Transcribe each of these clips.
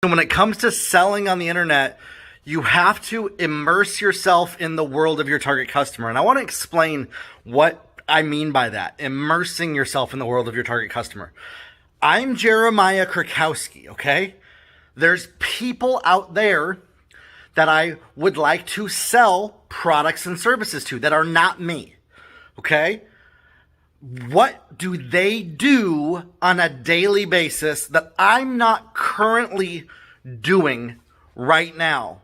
When it comes to selling on the internet, you have to immerse yourself in the world of your target customer. And I want to explain what I mean by that, immersing yourself in the world of your target customer. I'm Jeremiah Krakowski, okay? There's people out there that I would like to sell products and services to that are not me, okay? What do they do on a daily basis that I'm not currently doing right now?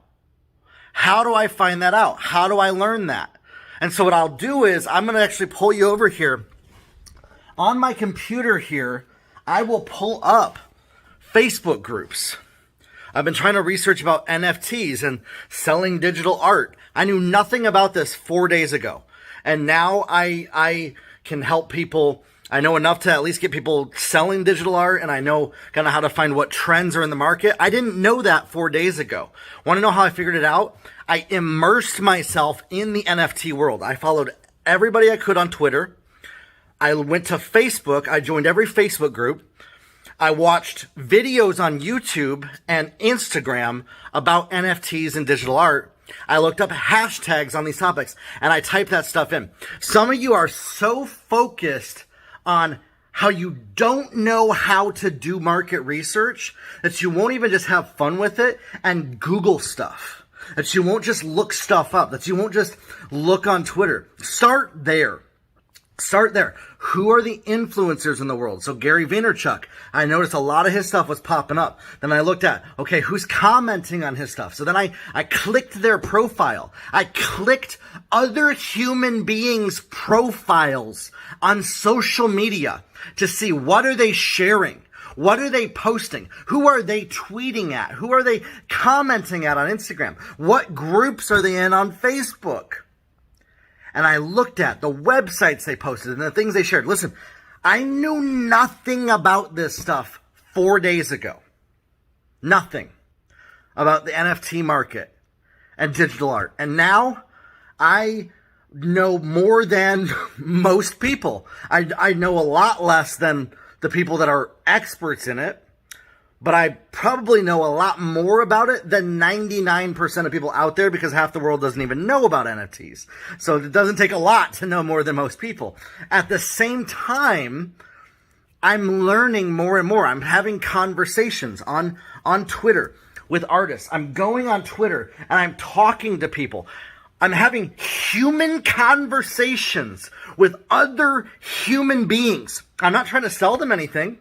How do I find that out? How do I learn that? And so what I'll do is I'm going to actually pull you over here. On my computer here, I will pull up Facebook groups. I've been trying to research about NFTs and selling digital art. I knew nothing about this 4 days ago. And now I can help people. I know enough to at least get people selling digital art, and I know kind of how to find what trends are in the market. I didn't know that 4 days ago. Want to know how I figured it out? I immersed myself in the NFT world. I followed everybody I could on Twitter. I went to Facebook. I joined every Facebook group. I watched videos on YouTube and Instagram about NFTs and digital art. I looked up hashtags on these topics and I typed that stuff in. Some of you are so focused on how you don't know how to do market research that you won't even just have fun with it and Google stuff. That you won't just look stuff up. That you won't just look on Twitter. Start there. Start there. Who are the influencers in the world? So Gary Vaynerchuk, I noticed a lot of his stuff was popping up. Then I looked at, okay, who's commenting on his stuff? So then I clicked their profile. I clicked other human beings' profiles on social media to see what are they sharing? What are they posting? Who are they tweeting at? Who are they commenting at on Instagram? What groups are they in on Facebook? And I looked at the websites they posted and the things they shared. Listen, I knew nothing about this stuff 4 days ago. Nothing about the NFT market and digital art. And now I know more than most people. I know a lot less than the people that are experts in it. But I probably know a lot more about it than 99% of people out there because half the world doesn't even know about NFTs. So it doesn't take a lot to know more than most people. At the same time, I'm learning more and more. I'm having conversations on Twitter with artists. I'm going on Twitter and I'm talking to people. I'm having human conversations with other human beings. I'm not trying to sell them anything.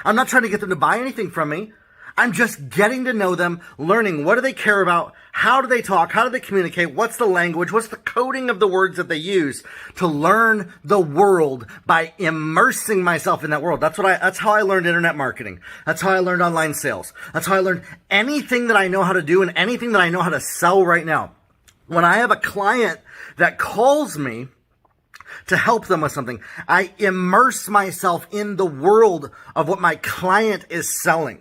I'm not trying to get them to buy anything from me. I'm just getting to know them, learning what do they care about, how do they talk, how do they communicate, what's the language, what's the coding of the words that they use to learn the world by immersing myself in that world. That's how I learned internet marketing. That's how I learned online sales. That's how I learned anything that I know how to do and anything that I know how to sell right now. When I have a client that calls me to help them with something, I immerse myself in the world of what my client is selling.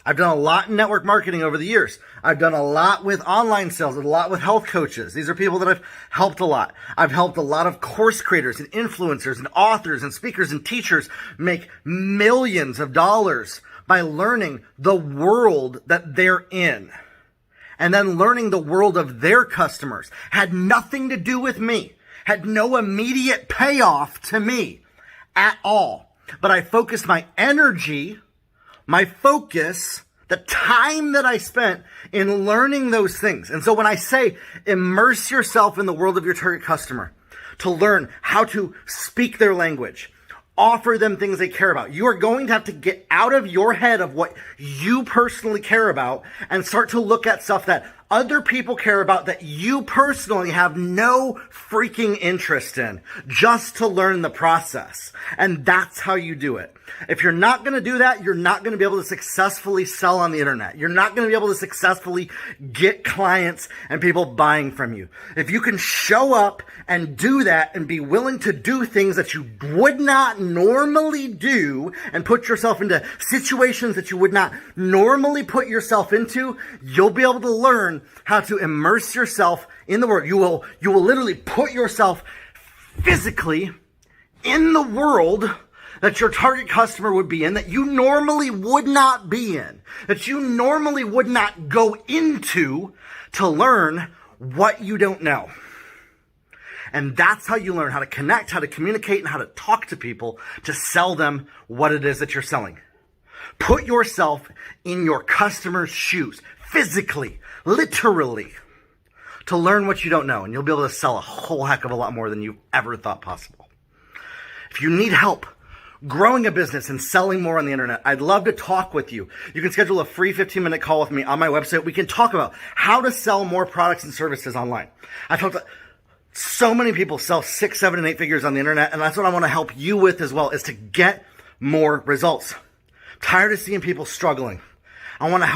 I've done a lot in network marketing over the years. I've done a lot with online sales, a lot with health coaches. These are people that I've helped a lot. I've helped a lot of course creators and influencers and authors and speakers and teachers make millions of dollars by learning the world that they're in. And then learning the world of their customers. Had nothing to do with me. Had no immediate payoff to me at all. But I focused my energy, my focus, the time that I spent in learning those things. And so when I say immerse yourself in the world of your target customer to learn how to speak their language, offer them things they care about, you are going to have to get out of your head of what you personally care about and start to look at stuff that other people care about that you personally have no freaking interest in, just to learn the process. And that's how you do it. If you're not going to do that, you're not going to be able to successfully sell on the internet. You're not going to be able to successfully get clients and people buying from you. If you can show up and do that and be willing to do things that you would not normally do and put yourself into situations that you would not normally put yourself into, you'll be able to learn how to immerse yourself in the world. You will literally put yourself physically in the world that your target customer would be in, that you normally would not be in, that you normally would not go into to learn what you don't know. And that's how you learn how to connect, how to communicate, and how to talk to people to sell them what it is that you're selling. Put yourself in your customer's shoes, physically, literally, to learn what you don't know. And you'll be able to sell a whole heck of a lot more than you ever thought possible. If you need help growing a business and selling more on the internet, I'd love to talk with you. You can schedule a free 15-minute call with me on my website. We can talk about how to sell more products and services online. I've helped so many people sell 6, 7, and 8 figures on the internet, and that's what I want to help you with as well, is to get more results. I'm tired of seeing people struggling. I want to help